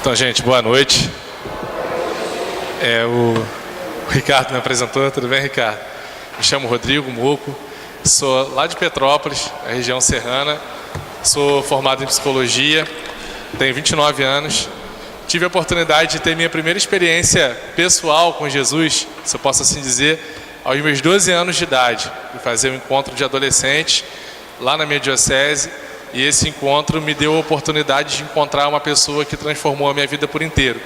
Então, gente, boa noite. O Ricardo me apresentou. Tudo bem, Ricardo? Me chamo Rodrigo Moco, sou lá de Petrópolis, a região serrana. Sou formado em psicologia, tenho 29 anos. Tive a oportunidade de ter minha primeira experiência pessoal com Jesus, se eu posso assim dizer, aos meus 12 anos de idade. Fui fazer um encontro de adolescentes lá na minha diocese, e esse encontro me deu a oportunidade de encontrar uma pessoa que transformou a minha vida por inteiro.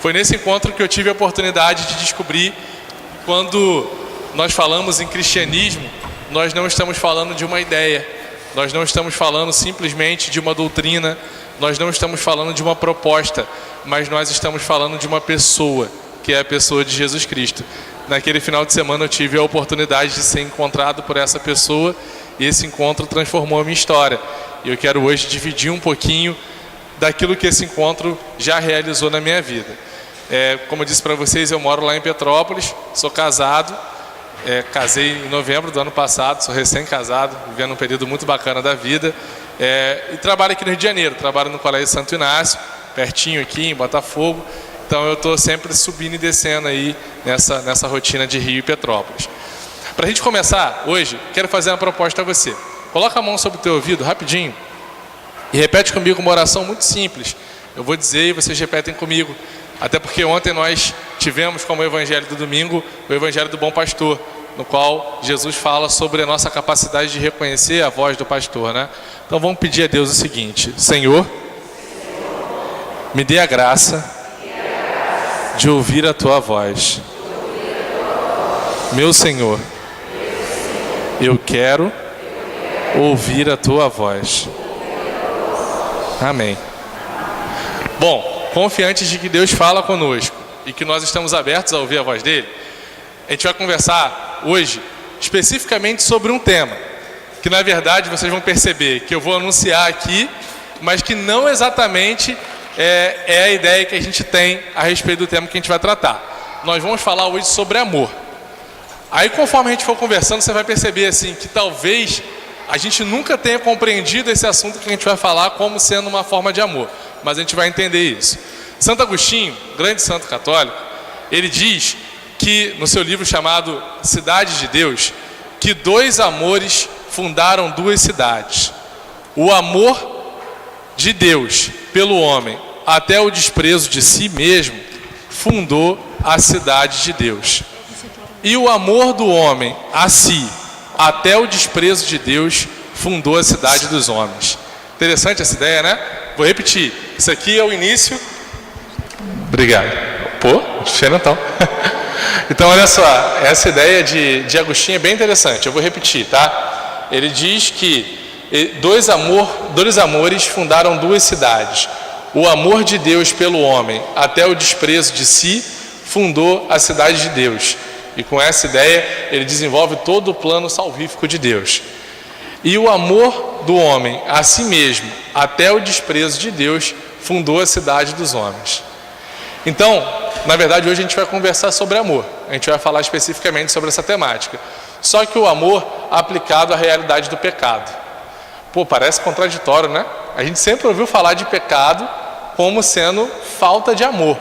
Foi nesse encontro que eu tive a oportunidade de descobrir que quando nós falamos em cristianismo, nós não estamos falando de uma ideia, nós não estamos falando simplesmente de uma doutrina, nós não estamos falando de uma proposta, mas nós estamos falando de uma pessoa, que é a pessoa de Jesus Cristo. Naquele final de semana eu tive a oportunidade de ser encontrado por essa pessoa, e esse encontro transformou a minha história. E eu quero hoje dividir um pouquinho daquilo que esse encontro já realizou na minha vida. Como eu disse para vocês, eu moro lá em Petrópolis, sou casado, casei em novembro do ano passado, sou recém-casado, vivendo um período muito bacana da vida, e trabalho aqui no Rio de Janeiro, trabalho no Colégio Santo Inácio, pertinho aqui em Botafogo. Então eu estou sempre subindo e descendo aí nessa rotina de Rio e Petrópolis. Para a gente começar hoje, quero fazer uma proposta a você. Coloca a mão sobre o teu ouvido, rapidinho, e repete comigo uma oração muito simples. Eu vou dizer e vocês repetem comigo, até porque ontem nós tivemos como evangelho do domingo o evangelho do bom pastor, no qual Jesus fala sobre a nossa capacidade de reconhecer a voz do pastor, né? Então vamos pedir a Deus o seguinte: Senhor, me dê a graça de ouvir a tua voz. Meu Senhor, eu quero ouvir a tua voz. Amém. Bom, confiantes de que Deus fala conosco e que nós estamos abertos a ouvir a voz dele, a gente vai conversar hoje especificamente sobre um tema que, na verdade, vocês vão perceber que eu vou anunciar aqui, mas que não exatamente é a ideia que a gente tem a respeito do tema que a gente vai tratar. Nós vamos falar hoje sobre amor. Aí, conforme a gente for conversando, você vai perceber assim que talvez a gente nunca tenha compreendido esse assunto que a gente vai falar como sendo uma forma de amor, mas a gente vai entender isso. Santo Agostinho, grande santo católico, ele diz que no seu livro chamado Cidade de Deus, que dois amores fundaram duas cidades: o amor de Deus pelo homem até o desprezo de si mesmo fundou a cidade de Deus, e o amor do homem a si até o desprezo de Deus fundou a cidade dos homens. Interessante essa ideia, né? Vou repetir. Isso aqui é o início. Obrigado. Pô, diferentão. Então, olha só. Essa ideia de Agostinho é bem interessante. Eu vou repetir, tá? Ele diz que dois amores fundaram duas cidades. O amor de Deus pelo homem até o desprezo de si fundou a cidade de Deus. E com essa ideia, ele desenvolve todo o plano salvífico de Deus. E o amor do homem a si mesmo, até o desprezo de Deus, fundou a cidade dos homens. Então, na verdade, hoje a gente vai conversar sobre amor. A gente vai falar especificamente sobre essa temática. Só que o amor aplicado à realidade do pecado. Pô, parece contraditório, né? A gente sempre ouviu falar de pecado como sendo falta de amor.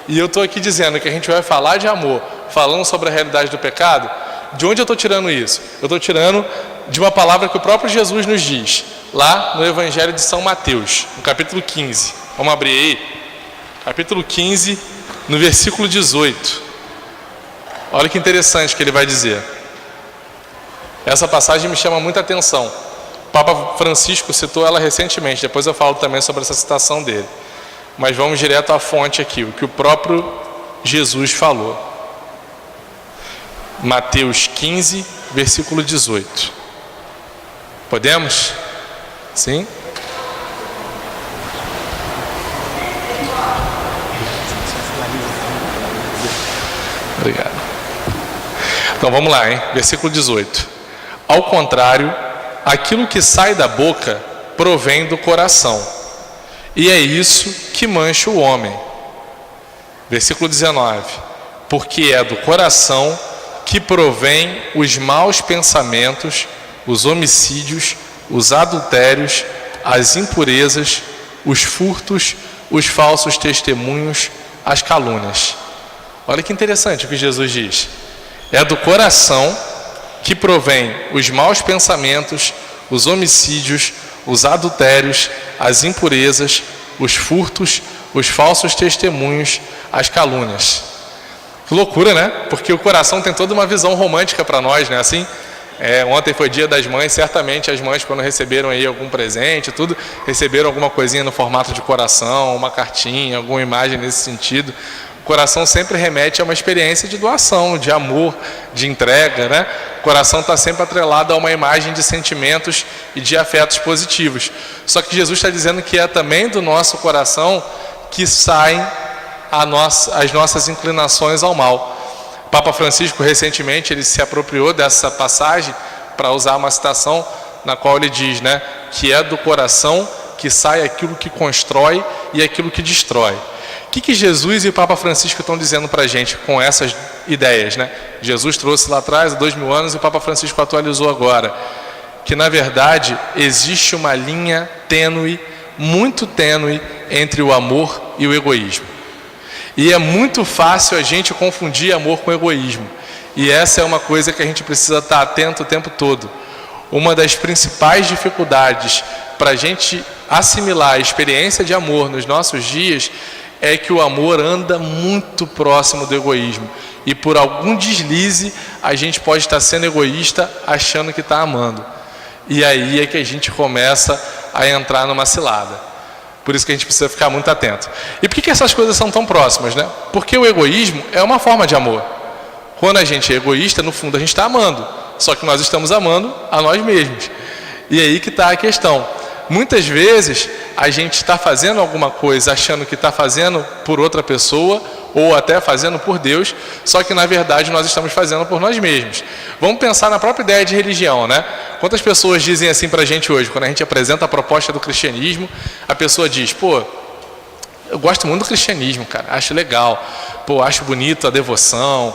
E eu estou aqui dizendo que a gente vai falar de amor, falando sobre a realidade do pecado. De onde eu estou tirando isso? Eu estou tirando de uma palavra que o próprio Jesus nos diz, lá no Evangelho de São Mateus, no capítulo 15. Vamos abrir aí. Capítulo 15, no versículo 18. Olha que interessante que ele vai dizer. Essa passagem me chama muita atenção. O Papa Francisco citou ela recentemente, depois eu falo também sobre essa citação dele. Mas vamos direto à fonte aqui, o que o próprio Jesus falou. Mateus 15, versículo 18. Podemos? Sim? Obrigado. Então vamos lá, hein? Versículo 18. Ao contrário, aquilo que sai da boca provém do coração, e é isso que mancha o homem. Versículo 19. Porque é do coração que provém os maus pensamentos, os homicídios, os adultérios, as impurezas, os furtos, os falsos testemunhos, as calúnias. Olha que interessante o que Jesus diz. É do coração que provém os maus pensamentos, os homicídios, os adultérios, as impurezas, os furtos, os falsos testemunhos, as calúnias. Que loucura, né? Porque o coração tem toda uma visão romântica para nós, né? Assim, ontem foi dia das mães, certamente as mães, quando receberam aí algum presente, tudo, receberam alguma coisinha no formato de coração, uma cartinha, alguma imagem nesse sentido. O coração sempre remete a uma experiência de doação, de amor, de entrega, né? O coração está sempre atrelado a uma imagem de sentimentos e de afetos positivos. Só que Jesus está dizendo que é também do nosso coração que saem as nossas inclinações ao mal. O Papa Francisco, recentemente, ele se apropriou dessa passagem para usar uma citação na qual ele diz, né, que é do coração que sai aquilo que constrói e aquilo que destrói. O que Jesus e o Papa Francisco estão dizendo para a gente com essas ideias, né? Jesus trouxe lá atrás, há 2000 anos, e o Papa Francisco atualizou agora. Que, na verdade, existe uma linha tênue, muito tênue, entre o amor e o egoísmo. E é muito fácil a gente confundir amor com egoísmo. E essa é uma coisa que a gente precisa estar atento o tempo todo. Uma das principais dificuldades para a gente assimilar a experiência de amor nos nossos dias é que o amor anda muito próximo do egoísmo. E por algum deslize, a gente pode estar sendo egoísta achando que está amando. E aí é que a gente começa a entrar numa cilada. Por isso que a gente precisa ficar muito atento. E por que essas coisas são tão próximas, né? Porque o egoísmo é uma forma de amor. Quando a gente é egoísta, no fundo a gente está amando. Só que nós estamos amando a nós mesmos. E aí que está a questão. Muitas vezes a gente está fazendo alguma coisa achando que está fazendo por outra pessoa ou até fazendo por Deus, só que na verdade nós estamos fazendo por nós mesmos. Vamos pensar na própria ideia de religião, né? Quantas pessoas dizem assim para a gente hoje, quando a gente apresenta a proposta do cristianismo, a pessoa diz, pô, eu gosto muito do cristianismo, cara, acho legal, pô, acho bonito a devoção,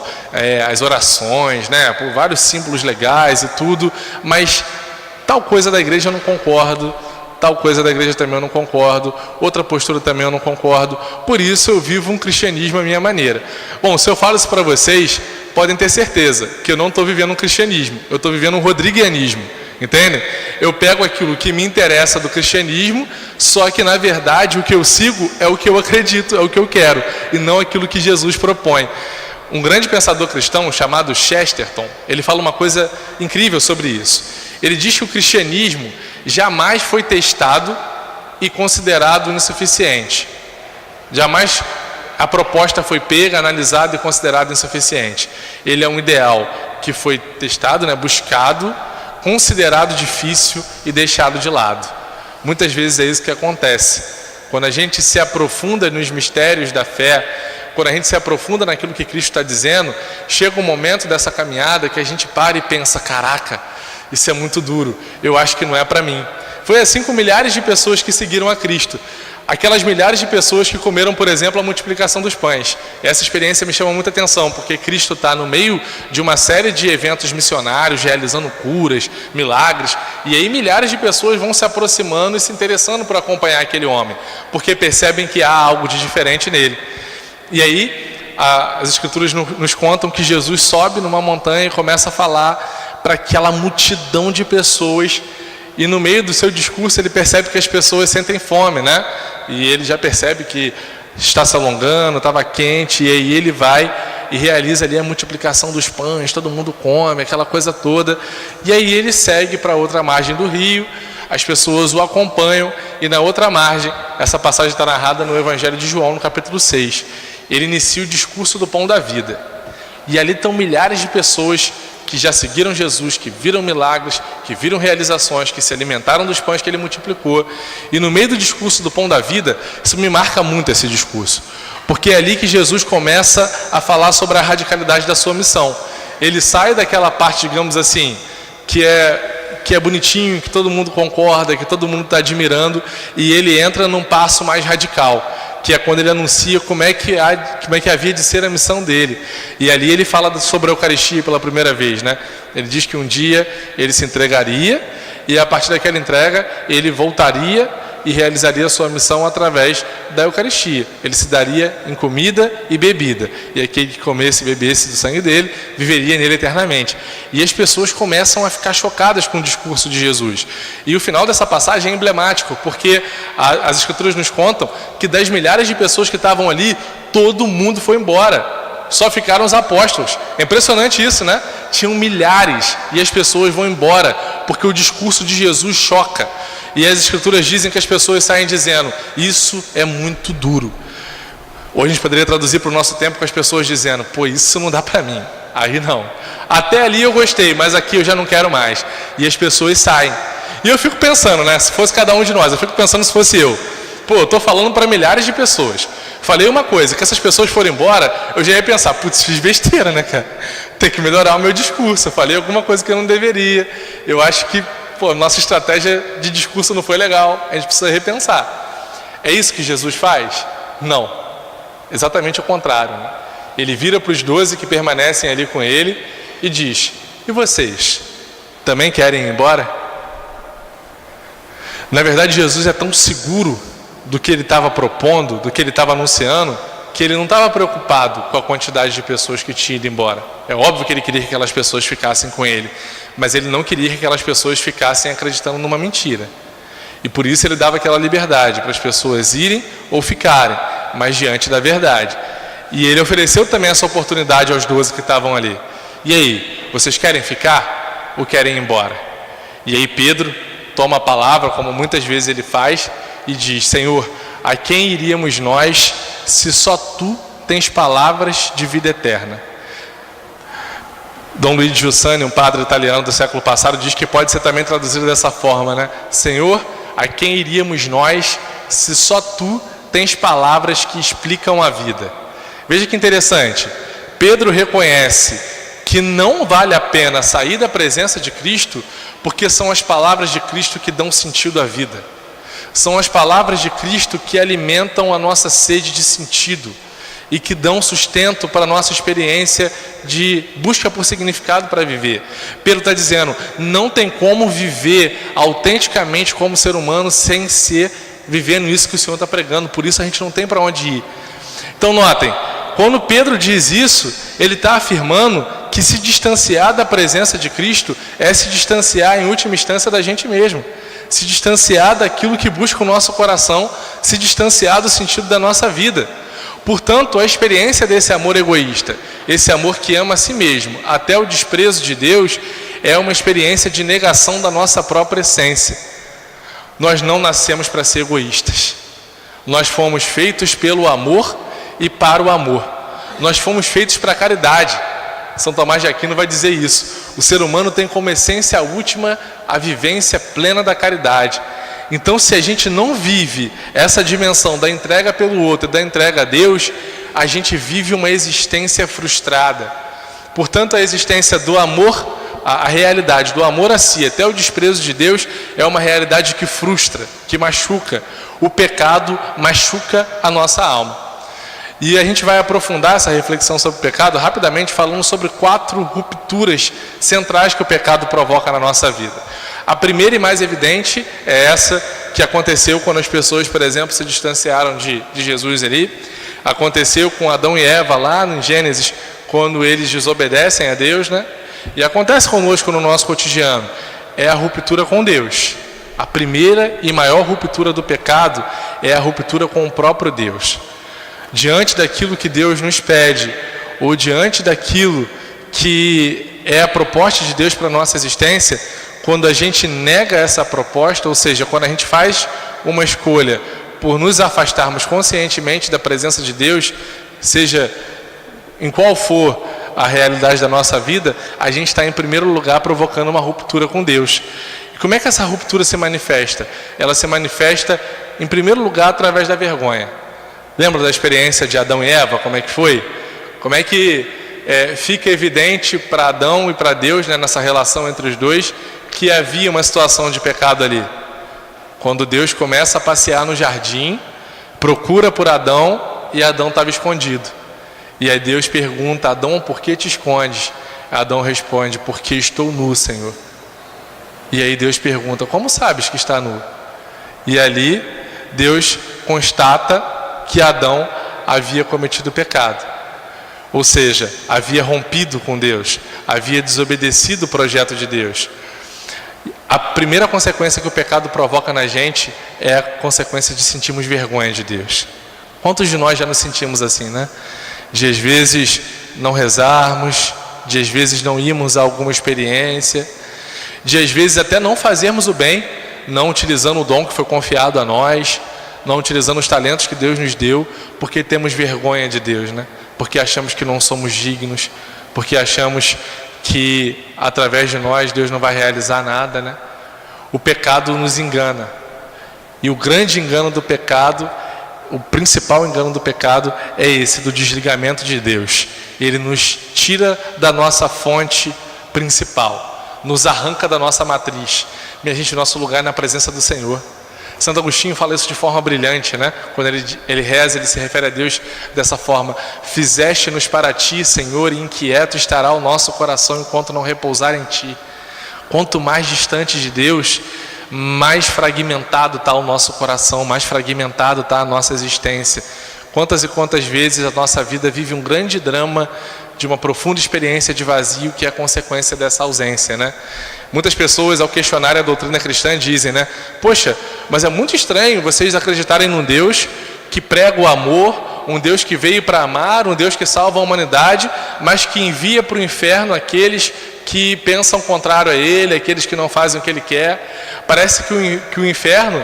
as orações, né? Pô, vários símbolos legais e tudo, mas tal coisa da igreja eu não concordo, tal coisa da igreja também eu não concordo, outra postura também eu não concordo, por isso eu vivo um cristianismo à minha maneira. Bom, se eu falo isso para vocês, podem ter certeza que eu não estou vivendo um cristianismo, eu estou vivendo um rodriguianismo, entendem? Eu pego aquilo que me interessa do cristianismo, só que na verdade o que eu sigo é o que eu acredito, é o que eu quero, e não aquilo que Jesus propõe. Um grande pensador cristão chamado Chesterton, ele fala uma coisa incrível sobre isso. Ele diz que o cristianismo jamais foi testado e considerado insuficiente. Jamais a proposta foi pega, analisada e considerada insuficiente. Ele é um ideal que foi testado, né, buscado, considerado difícil e deixado de lado. Muitas vezes é isso que acontece. Quando a gente se aprofunda nos mistérios da fé, quando a gente se aprofunda naquilo que Cristo está dizendo, chega um momento dessa caminhada que a gente para e pensa, caraca, isso é muito duro, eu acho que não é para mim. Foi assim com milhares de pessoas que seguiram a Cristo. Aquelas milhares de pessoas que comeram, por exemplo, a multiplicação dos pães. Essa experiência me chama muita atenção, porque Cristo está no meio de uma série de eventos missionários, realizando curas, milagres, e aí milhares de pessoas vão se aproximando e se interessando por acompanhar aquele homem, porque percebem que há algo de diferente nele. E aí as Escrituras nos contam que Jesus sobe numa montanha e começa a falar para aquela multidão de pessoas, e no meio do seu discurso ele percebe que as pessoas sentem fome, né? E ele já percebe que está se alongando, estava quente, e aí ele vai e realiza ali a multiplicação dos pães, todo mundo come, aquela coisa toda, e aí ele segue para outra margem do rio, as pessoas o acompanham, e na outra margem, essa passagem está narrada no Evangelho de João, no capítulo 6, ele inicia o discurso do pão da vida, e ali estão milhares de pessoas que já seguiram Jesus, que viram milagres, que viram realizações, que se alimentaram dos pães que ele multiplicou. E no meio do discurso do pão da vida, isso me marca muito, esse discurso, porque é ali que Jesus começa a falar sobre a radicalidade da sua missão. Ele sai daquela parte, digamos assim, que é bonitinho, que todo mundo concorda, que todo mundo está admirando, e ele entra num passo mais radical, que é quando ele anuncia como é que havia de ser a missão dele. E ali ele fala sobre a Eucaristia pela primeira vez, né? Ele diz que um dia ele se entregaria, e a partir daquela entrega ele voltaria e realizaria a sua missão através da Eucaristia. Ele se daria em comida e bebida. E aquele que comesse e bebesse do sangue dele, viveria nele eternamente. E as pessoas começam a ficar chocadas com o discurso de Jesus. E o final dessa passagem é emblemático, porque as Escrituras nos contam que das milhares de pessoas que estavam ali, todo mundo foi embora. Só ficaram os apóstolos. É impressionante isso, né? Tinham milhares e as pessoas vão embora porque o discurso de Jesus choca. E as Escrituras dizem que as pessoas saem dizendo: isso é muito duro. Hoje a gente poderia traduzir para o nosso tempo com as pessoas dizendo: pô, isso não dá para mim. Aí não. Até ali eu gostei, mas aqui eu já não quero mais. E as pessoas saem. E eu fico pensando, né? Se fosse cada um de nós, eu fico pensando se fosse eu. Pô, eu estou falando para milhares de pessoas. Falei uma coisa, que essas pessoas forem embora, eu já ia pensar: putz, fiz besteira, né, cara? Tem que melhorar o meu discurso. Eu falei alguma coisa que eu não deveria. Eu acho que, pô, nossa estratégia de discurso não foi legal. A gente precisa repensar. É isso que Jesus faz? Não. Exatamente o contrário, né? Ele vira para os 12 que permanecem ali com ele e diz: e vocês? Também querem ir embora? Na verdade, Jesus é tão seguro do que ele estava propondo, do que ele estava anunciando, que ele não estava preocupado com a quantidade de pessoas que tinham ido embora. É óbvio que ele queria que aquelas pessoas ficassem com ele, mas ele não queria que aquelas pessoas ficassem acreditando numa mentira. E por isso ele dava aquela liberdade para as pessoas irem ou ficarem, mas diante da verdade. E ele ofereceu também essa oportunidade aos 12 que estavam ali. E aí, vocês querem ficar ou querem ir embora? E aí Pedro toma a palavra, como muitas vezes ele faz, e diz: Senhor, a quem iríamos nós se só Tu tens palavras de vida eterna? Dom Luigi Giussani, um padre italiano do século passado, diz que pode ser também traduzido dessa forma, né? Senhor, a quem iríamos nós se só Tu tens palavras que explicam a vida? Veja que interessante. Pedro reconhece que não vale a pena sair da presença de Cristo, porque são as palavras de Cristo que dão sentido à vida. São as palavras de Cristo que alimentam a nossa sede de sentido e que dão sustento para a nossa experiência de busca por significado para viver. Pedro está dizendo: não tem como viver autenticamente como ser humano sem ser vivendo isso que o Senhor está pregando. Por isso a gente não tem para onde ir. Então notem, quando Pedro diz isso, ele está afirmando que se distanciar da presença de Cristo é se distanciar em última instância da gente mesmo. Se distanciar daquilo que busca o nosso coração, se distanciar do sentido da nossa vida. Portanto, a experiência desse amor egoísta, esse amor que ama a si mesmo, até o desprezo de Deus, é uma experiência de negação da nossa própria essência. Nós não nascemos para ser egoístas. Nós fomos feitos pelo amor e para o amor. Nós fomos feitos para a caridade. São Tomás de Aquino vai dizer isso. O ser humano tem como essência última a vivência plena da caridade. Então, se a gente não vive essa dimensão da entrega pelo outro e da entrega a Deus, a gente vive uma existência frustrada. Portanto, a existência do amor, a realidade do amor a si, até o desprezo de Deus, é uma realidade que frustra, que machuca. O pecado machuca a nossa alma. E a gente vai aprofundar essa reflexão sobre o pecado rapidamente, falando sobre 4 rupturas centrais que o pecado provoca na nossa vida. A primeira e mais evidente é essa que aconteceu quando as pessoas, por exemplo, se distanciaram de Jesus ali. Aconteceu com Adão e Eva lá em Gênesis, quando eles desobedecem a Deus, né? E acontece conosco no nosso cotidiano. É a ruptura com Deus. A primeira e maior ruptura do pecado é a ruptura com o próprio Deus. Diante daquilo que Deus nos pede, ou diante daquilo que é a proposta de Deus para a nossa existência, quando a gente nega essa proposta, ou seja, quando a gente faz uma escolha por nos afastarmos conscientemente da presença de Deus, seja em qual for a realidade da nossa vida, a gente está em primeiro lugar provocando uma ruptura com Deus. E como é que essa ruptura se manifesta? Ela se manifesta em primeiro lugar através da vergonha. Lembra da experiência de Adão e Eva? Como é que foi? Como é que fica evidente para Adão e para Deus, né, nessa relação entre os dois, que havia uma situação de pecado ali? Quando Deus começa a passear no jardim, procura por Adão e Adão estava escondido. E aí Deus pergunta: Adão, por que te escondes? Adão responde: porque estou nu, Senhor. E aí Deus pergunta: como sabes que está nu? E ali Deus constata que Adão havia cometido pecado. Ou seja, havia rompido com Deus, havia desobedecido o projeto de Deus. A primeira consequência que o pecado provoca na gente é a consequência de sentirmos vergonha de Deus. Quantos de nós já nos sentimos assim, né? De às vezes não rezarmos, de às vezes não irmos a alguma experiência, de às vezes até não fazermos o bem, não utilizando o dom que foi confiado a nós, não utilizando os talentos que Deus nos deu, porque temos vergonha de Deus, né? Porque achamos que não somos dignos, porque achamos que através de nós Deus não vai realizar nada, né? O pecado nos engana. E o grande engano do pecado, o principal engano do pecado é esse, do desligamento de Deus. Ele nos tira da nossa fonte principal, nos arranca da nossa matriz. Minha gente, nosso lugar é na presença do Senhor. Santo Agostinho fala isso de forma brilhante, né? Quando ele reza, ele se refere a Deus dessa forma: fizeste-nos para ti, Senhor, e inquieto estará o nosso coração enquanto não repousar em ti. Quanto mais distante de Deus, mais fragmentado está o nosso coração, mais fragmentado está a nossa existência. Quantas e quantas vezes a nossa vida vive um grande drama de uma profunda experiência de vazio, que é a consequência dessa ausência, né? Muitas pessoas, ao questionarem a doutrina cristã, dizem, né? Poxa, mas é muito estranho vocês acreditarem num Deus que prega o amor, um Deus que veio para amar, um Deus que salva a humanidade, mas que envia para o inferno aqueles que pensam contrário a Ele, aqueles que não fazem o que Ele quer. Parece que o inferno,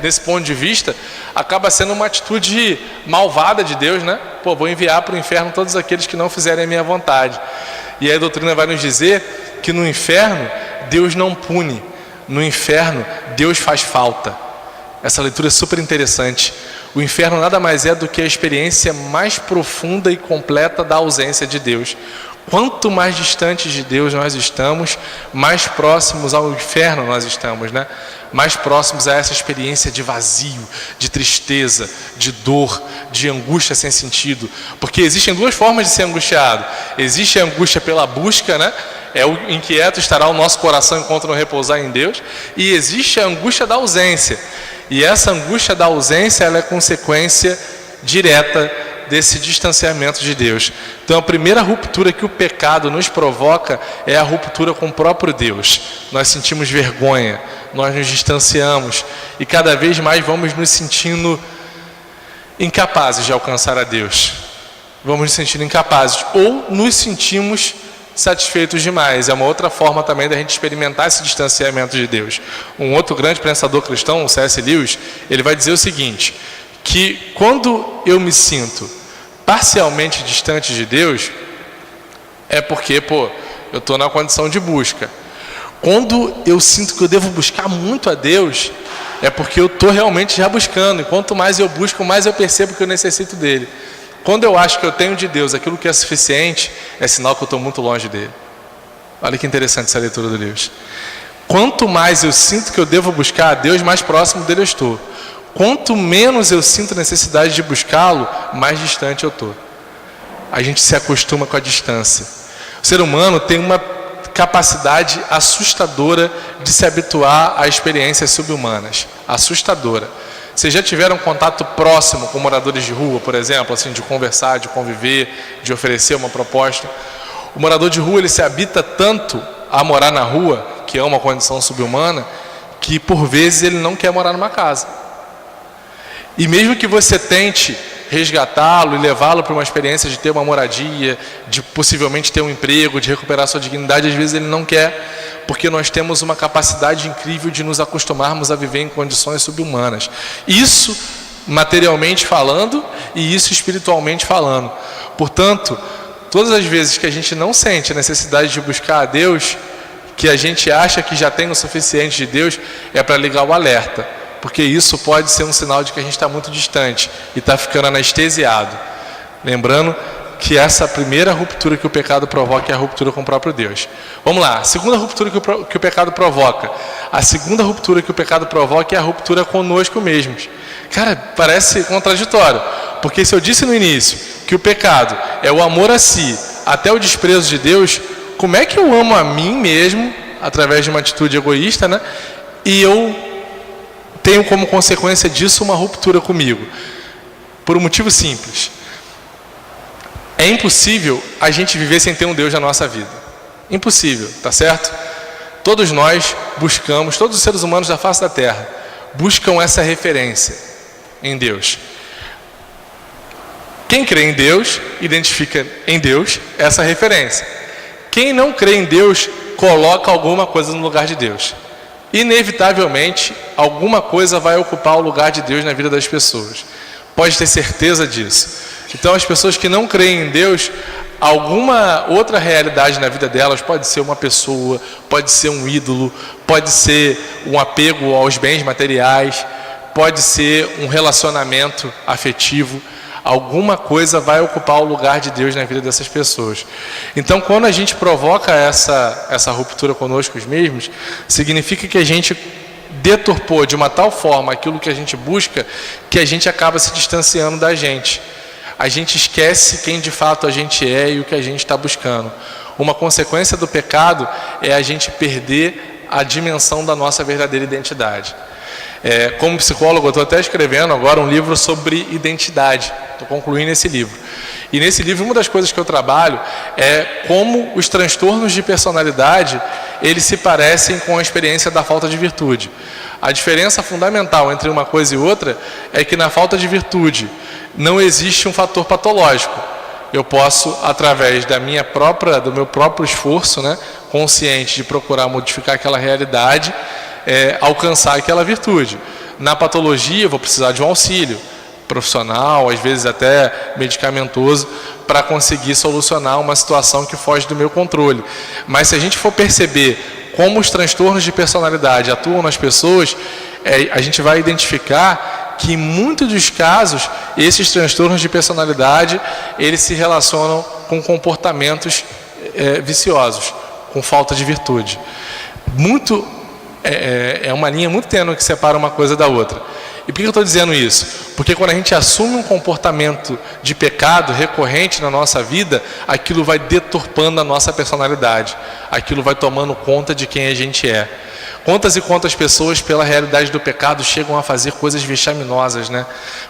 desse ponto de vista, acaba sendo uma atitude malvada de Deus, né? Pô, vou enviar para o inferno todos aqueles que não fizerem a minha vontade. E aí a doutrina vai nos dizer que no inferno Deus não pune, no inferno Deus faz falta. Essa leitura é super interessante. O inferno nada mais é do que a experiência mais profunda e completa da ausência de Deus. Quanto mais distantes de Deus nós estamos, mais próximos ao inferno nós estamos, né? Mais próximos a essa experiência de vazio, de tristeza, de dor, de angústia sem sentido. Porque existem duas formas de ser angustiado. Existe a angústia pela busca, né? É o inquieto estará o nosso coração enquanto não repousar em Deus. E existe a angústia da ausência. E essa angústia da ausência, ela é consequência direta desse distanciamento de Deus. Então a primeira ruptura que o pecado nos provoca é a ruptura com o próprio Deus. Nós sentimos vergonha, nós nos distanciamos e cada vez mais vamos nos sentindo incapazes de alcançar a Deus. Vamos nos sentindo incapazes ou nos sentimos satisfeitos demais. É uma outra forma também da gente experimentar esse distanciamento de Deus. Um outro grande pensador cristão, o C.S. Lewis, ele vai dizer o seguinte, que quando eu me sinto parcialmente distante de Deus, é porque, eu estou na condição de busca. Quando eu sinto que eu devo buscar muito a Deus, é porque eu estou realmente já buscando. E quanto mais eu busco, mais eu percebo que eu necessito dele. Quando eu acho que eu tenho de Deus aquilo que é suficiente, é sinal que eu estou muito longe dele. Olha que interessante essa leitura do Lewis. Quanto mais eu sinto que eu devo buscar a Deus, mais próximo dele eu estou. Quanto menos eu sinto necessidade de buscá-lo, mais distante eu estou. A gente se acostuma com a distância. O ser humano tem uma capacidade assustadora de se habituar a experiências subhumanas. Assustadora. Vocês já tiveram contato próximo com moradores de rua, por exemplo, assim, de conversar, de conviver, de oferecer uma proposta? O morador de rua, ele se habita tanto a morar na rua, que é uma condição subhumana, que por vezes ele não quer morar numa casa. E mesmo que você tente resgatá-lo e levá-lo para uma experiência de ter uma moradia, de possivelmente ter um emprego, de recuperar sua dignidade, às vezes ele não quer, porque nós temos uma capacidade incrível de nos acostumarmos a viver em condições subhumanas. Isso materialmente falando e isso espiritualmente falando. Portanto, todas as vezes que a gente não sente a necessidade de buscar a Deus, que a gente acha que já tem o suficiente de Deus, é para ligar o alerta. Porque isso pode ser um sinal de que a gente está muito distante e está ficando anestesiado. Lembrando que essa primeira ruptura que o pecado provoca é a ruptura com o próprio Deus. Vamos lá, a segunda ruptura que o pecado provoca. A segunda ruptura que o pecado provoca é a ruptura conosco mesmos. Cara, parece contraditório. Porque se eu disse no início que o pecado é o amor a si, até o desprezo de Deus, como é que eu amo a mim mesmo, através de uma atitude egoísta, né? E eu tenho tenho como consequência disso uma ruptura comigo. Por um motivo simples. É impossível a gente viver sem ter um Deus na nossa vida. Impossível, tá certo? Todos nós buscamos, todos os seres humanos da face da Terra, buscam essa referência em Deus. Quem crê em Deus, identifica em Deus essa referência. Quem não crê em Deus, coloca alguma coisa no lugar de Deus. Inevitavelmente, alguma coisa vai ocupar o lugar de Deus na vida das pessoas. Pode ter certeza disso. Então, as pessoas que não creem em Deus, alguma outra realidade na vida delas, pode ser uma pessoa, pode ser um ídolo, pode ser um apego aos bens materiais, pode ser um relacionamento afetivo. Alguma coisa vai ocupar o lugar de Deus na vida dessas pessoas. Então, quando a gente provoca essa ruptura conosco mesmos, significa que a gente deturpou de uma tal forma aquilo que a gente busca, que a gente acaba se distanciando da gente. A gente esquece quem de fato a gente é e o que a gente está buscando. Uma consequência do pecado é a gente perder a dimensão da nossa verdadeira identidade. Como psicólogo, eu estou até escrevendo agora um livro sobre identidade. Estou concluindo esse livro. E nesse livro, uma das coisas que eu trabalho é como os transtornos de personalidade, eles se parecem com a experiência da falta de virtude. A diferença fundamental entre uma coisa e outra é que na falta de virtude não existe um fator patológico. Eu posso, através do meu próprio esforço, né, consciente de procurar modificar aquela realidade, alcançar aquela virtude. Na patologia, eu vou precisar de um auxílio profissional, às vezes até medicamentoso, para conseguir solucionar uma situação que foge do meu controle. Mas se a gente for perceber como os transtornos de personalidade atuam nas pessoas, a gente vai identificar que em muitos dos casos, esses transtornos de personalidade, eles se relacionam com comportamentos viciosos, com falta de virtude. É uma linha muito tênue que separa uma coisa da outra. E por que eu estou dizendo isso? Porque quando a gente assume um comportamento de pecado recorrente na nossa vida, aquilo vai deturpando a nossa personalidade. Aquilo vai tomando conta de quem a gente é. Quantas e quantas pessoas, pela realidade do pecado, chegam a fazer coisas vexaminosas, né?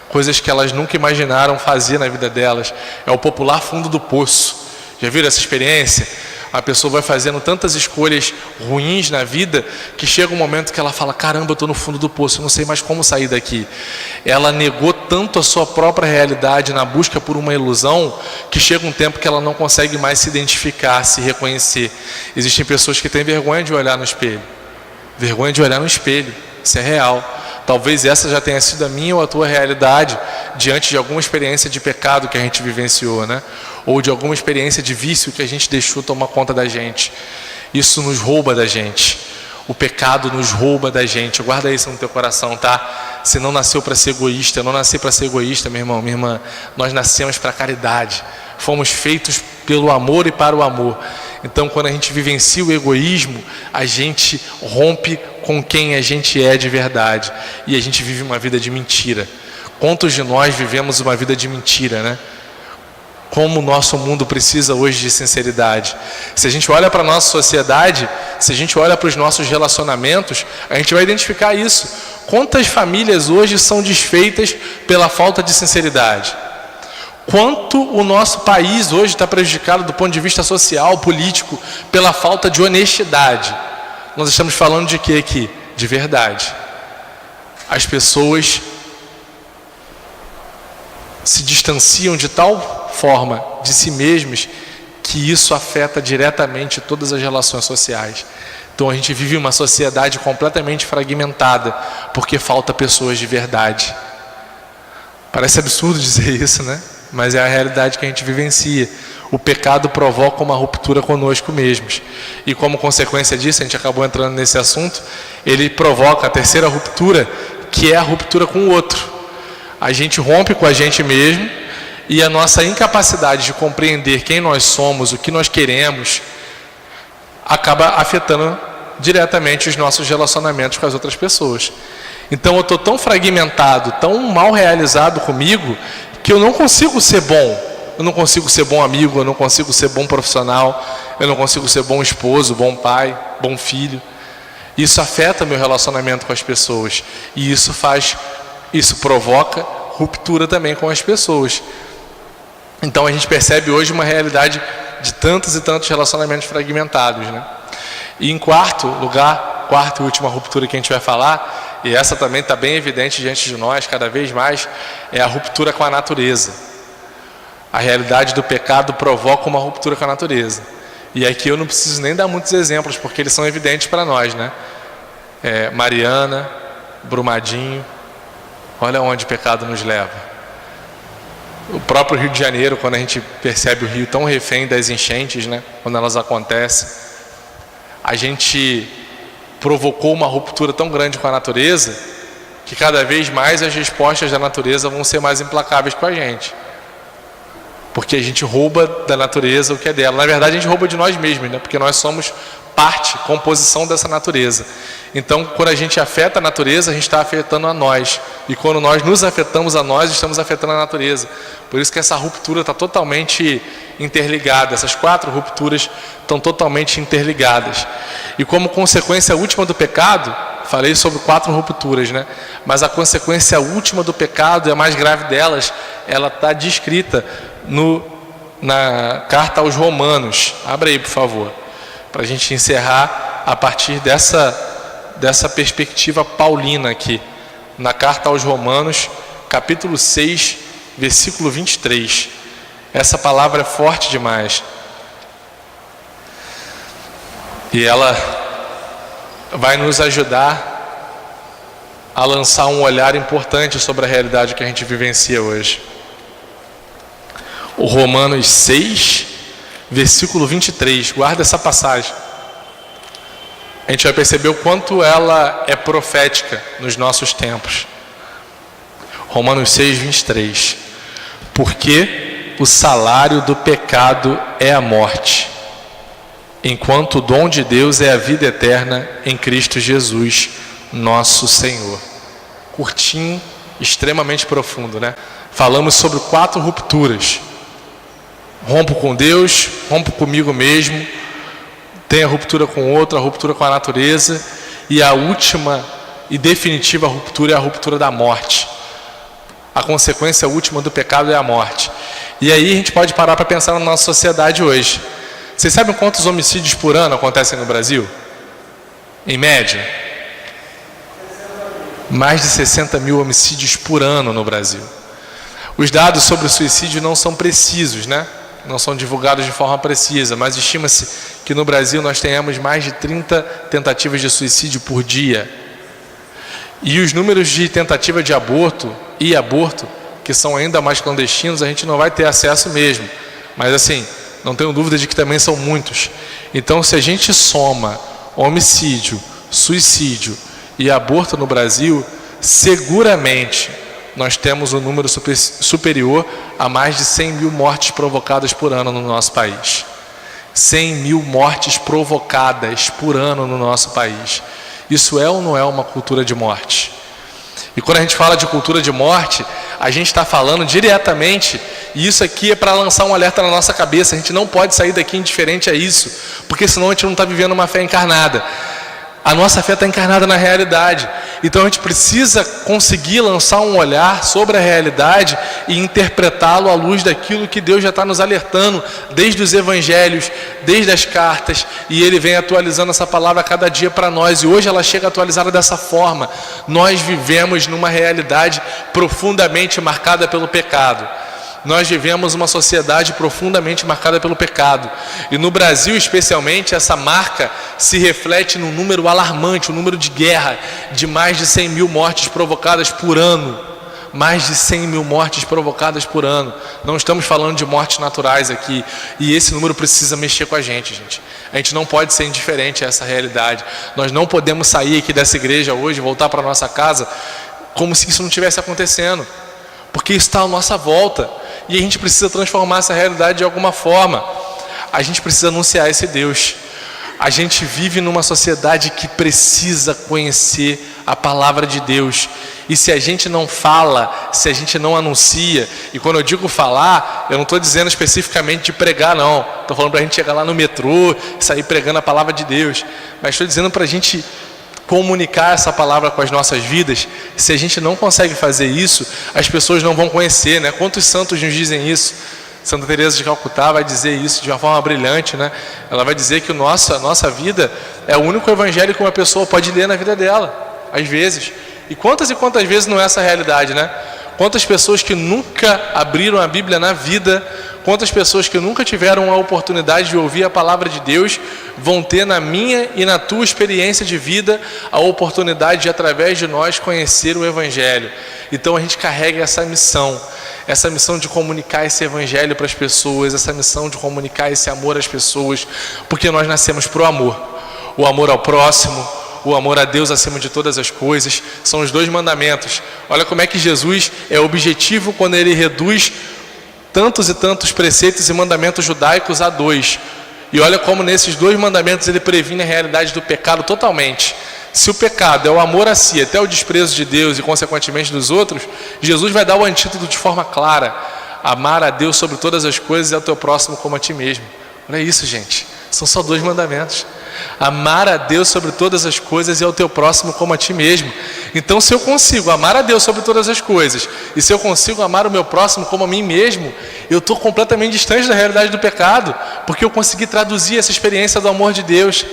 Coisas que elas nunca imaginaram fazer na vida delas. É o popular fundo do poço. Já viram essa experiência? A pessoa vai fazendo tantas escolhas ruins na vida, que chega um momento que ela fala: caramba, eu estou no fundo do poço, eu não sei mais como sair daqui. Ela negou tanto a sua própria realidade na busca por uma ilusão, que chega um tempo que ela não consegue mais se identificar, se reconhecer. Existem pessoas que têm vergonha de olhar no espelho. Vergonha de olhar no espelho, isso é real. Talvez essa já tenha sido a minha ou a tua realidade diante de alguma experiência de pecado que a gente vivenciou, né? Ou de alguma experiência de vício que a gente deixou tomar conta da gente. Isso nos rouba da gente. O pecado nos rouba da gente. Guarda isso no teu coração, tá? Você não nasceu para ser egoísta. Eu não nasci para ser egoísta, meu irmão, minha irmã. Nós nascemos para a caridade. Fomos feitos pelo amor e para o amor. Então, quando a gente vivencia o egoísmo, a gente rompe com quem a gente é de verdade. E a gente vive uma vida de mentira. Quantos de nós vivemos uma vida de mentira, né? Como o nosso mundo precisa hoje de sinceridade. Se a gente olha para a nossa sociedade, se a gente olha para os nossos relacionamentos, a gente vai identificar isso. Quantas famílias hoje são desfeitas pela falta de sinceridade? Quanto o nosso país hoje está prejudicado do ponto de vista social, político, pela falta de honestidade. Nós estamos falando de quê aqui? De verdade. As pessoas se distanciam de tal forma de si mesmas que isso afeta diretamente todas as relações sociais. Então a gente vive uma sociedade completamente fragmentada porque falta pessoas de verdade. Parece absurdo dizer isso, né? Mas é a realidade que a gente vivencia. O pecado provoca uma ruptura conosco mesmos. E como consequência disso, a gente acabou entrando nesse assunto, ele provoca a terceira ruptura, que é a ruptura com o outro. A gente rompe com a gente mesmo e a nossa incapacidade de compreender quem nós somos, o que nós queremos, acaba afetando diretamente os nossos relacionamentos com as outras pessoas. Então eu estou tão fragmentado, tão mal realizado comigo, que eu não consigo ser bom. Eu não consigo ser bom amigo, eu não consigo ser bom profissional, eu não consigo ser bom esposo, bom pai, bom filho. Isso afeta meu relacionamento com as pessoas. E isso provoca ruptura também com as pessoas. Então a gente percebe hoje uma realidade de tantos e tantos relacionamentos fragmentados, né? E em quarto lugar, quarta e última ruptura que a gente vai falar, e essa também está bem evidente diante de nós cada vez mais, é a ruptura com a natureza. A realidade do pecado provoca uma ruptura com a natureza. E aqui eu não preciso nem dar muitos exemplos, porque eles são evidentes para nós, né? Mariana, Brumadinho, olha onde o pecado nos leva. O próprio Rio de Janeiro, quando a gente percebe o Rio tão refém das enchentes, né? Quando elas acontecem, a gente provocou uma ruptura tão grande com a natureza, que cada vez mais as respostas da natureza vão ser mais implacáveis com a gente. Porque a gente rouba da natureza o que é dela. Na verdade, a gente rouba de nós mesmos, né? Porque nós somos parte, composição dessa natureza. Então, quando a gente afeta a natureza, a gente está afetando a nós. E quando nós nos afetamos a nós, estamos afetando a natureza. Por isso que essa ruptura está totalmente interligada. Essas 4 rupturas estão totalmente interligadas. E como consequência última do pecado, falei sobre 4 rupturas, né? Mas a consequência última do pecado, e a mais grave delas, ela está descrita na carta aos Romanos. Abra aí, por favor, para a gente encerrar a partir dessa perspectiva paulina aqui. Na carta aos Romanos, capítulo 6, versículo 23. Essa palavra é forte demais. E ela vai nos ajudar a lançar um olhar importante sobre a realidade que a gente vivencia hoje. O Romanos 6, versículo 23, guarda essa passagem. A gente vai perceber o quanto ela é profética nos nossos tempos. Romanos 6, 23. Porque o salário do pecado é a morte, enquanto o dom de Deus é a vida eterna em Cristo Jesus, nosso Senhor. Curtinho, extremamente profundo, né? Falamos sobre 4 rupturas. Rompo com Deus, rompo comigo mesmo, tem a ruptura com outro, a ruptura com a natureza, e a última e definitiva ruptura é a ruptura da morte. A consequência última do pecado é a morte. E aí a gente pode parar para pensar na nossa sociedade hoje. Vocês sabem quantos homicídios por ano acontecem no Brasil? Em média? Mais de 60 mil homicídios por ano no Brasil. Os dados sobre o suicídio não são precisos, né? Não são divulgados de forma precisa, mas estima-se que no Brasil nós tenhamos mais de 30 tentativas de suicídio por dia. E os números de tentativa de aborto e aborto, que são ainda mais clandestinos, a gente não vai ter acesso mesmo. Mas assim, não tenho dúvida de que também são muitos. Então, se a gente soma homicídio, suicídio e aborto no Brasil, seguramente nós temos um número superior a mais de 100 mil mortes provocadas por ano no nosso país. 100 mil mortes provocadas por ano no nosso país. Isso é ou não é uma cultura de morte? E quando a gente fala de cultura de morte, a gente está falando diretamente, e isso aqui é para lançar um alerta na nossa cabeça. A gente não pode sair daqui indiferente a isso, porque senão a gente não está vivendo uma fé encarnada. A nossa fé está encarnada na realidade. Então a gente precisa conseguir lançar um olhar sobre a realidade e interpretá-lo à luz daquilo que Deus já está nos alertando desde os evangelhos, desde as cartas, e Ele vem atualizando essa palavra a cada dia para nós, e hoje ela chega atualizada dessa forma. Nós vivemos numa realidade profundamente marcada pelo pecado. Nós vivemos uma sociedade profundamente marcada pelo pecado. E no Brasil, especialmente, essa marca se reflete num número alarmante, um número de guerra, de mais de 100 mil mortes provocadas por ano. Mais de 100 mil mortes provocadas por ano. Não estamos falando de mortes naturais aqui. E esse número precisa mexer com a gente, gente. A gente não pode ser indiferente a essa realidade. Nós não podemos sair aqui dessa igreja hoje, voltar para a nossa casa, como se isso não estivesse acontecendo. Porque isso está à nossa volta. E a gente precisa transformar essa realidade de alguma forma. A gente precisa anunciar esse Deus. A gente vive numa sociedade que precisa conhecer a palavra de Deus. E se a gente não fala, se a gente não anuncia, e quando eu digo falar, eu não estou dizendo especificamente de pregar, não. Estou falando para a gente chegar lá no metrô, sair pregando a palavra de Deus. Mas estou dizendo para a gente comunicar essa palavra com as nossas vidas, se a gente não consegue fazer isso, as pessoas não vão conhecer, né? Quantos santos nos dizem isso? Santa Teresa de Calcutá vai dizer isso de uma forma brilhante, né? Ela vai dizer que a nossa vida é o único evangelho que uma pessoa pode ler na vida dela, às vezes. E quantas vezes não é essa a realidade, né? Quantas pessoas que nunca abriram a Bíblia na vida, quantas pessoas que nunca tiveram a oportunidade de ouvir a palavra de Deus, vão ter na minha e na tua experiência de vida a oportunidade de, através de nós, conhecer o Evangelho. Então a gente carrega essa missão de comunicar esse Evangelho para as pessoas, essa missão de comunicar esse amor às pessoas, porque nós nascemos para o amor ao próximo, o amor a Deus acima de todas as coisas. São os 2 mandamentos. Olha como é que Jesus é objetivo quando ele reduz tantos e tantos preceitos e mandamentos judaicos a 2. E olha como nesses 2 mandamentos ele previne a realidade do pecado totalmente. Se o pecado é o amor a si, até o desprezo de Deus e consequentemente dos outros, Jesus vai dar o antídoto de forma clara: amar a Deus sobre todas as coisas e ao teu próximo como a ti mesmo. Olha isso, gente. São só 2 mandamentos. Amar a Deus sobre todas as coisas e ao teu próximo como a ti mesmo. Então, se eu consigo amar a Deus sobre todas as coisas, e se eu consigo amar o meu próximo como a mim mesmo, eu estou completamente distante da realidade do pecado, porque eu consegui traduzir essa experiência do amor de Deus.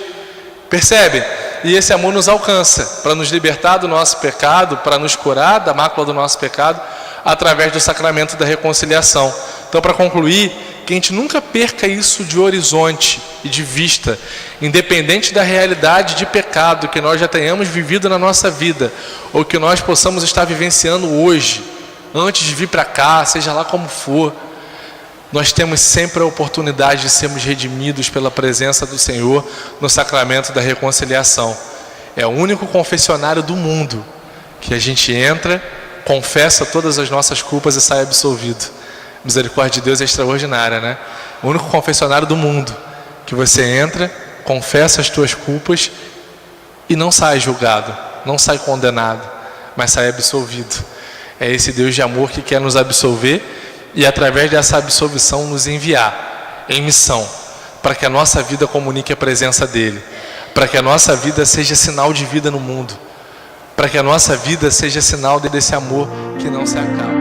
Percebe? E esse amor nos alcança para nos libertar do nosso pecado, para nos curar da mácula do nosso pecado, através do sacramento da reconciliação. Então, para concluir, que a gente nunca perca isso de horizonte e de vista, independente da realidade de pecado que nós já tenhamos vivido na nossa vida, ou que nós possamos estar vivenciando hoje, antes de vir para cá, seja lá como for, nós temos sempre a oportunidade de sermos redimidos pela presença do Senhor no sacramento da reconciliação. É o único confessionário do mundo que a gente entra, confessa todas as nossas culpas e sai absolvido. A misericórdia de Deus é extraordinária, né? O único confessionário do mundo que você entra, confessa as tuas culpas e não sai julgado, não sai condenado, mas sai absolvido. É esse Deus de amor que quer nos absolver e, através dessa absolvição, nos enviar em missão, para que a nossa vida comunique a presença dEle, para que a nossa vida seja sinal de vida no mundo, para que a nossa vida seja sinal desse amor que não se acaba.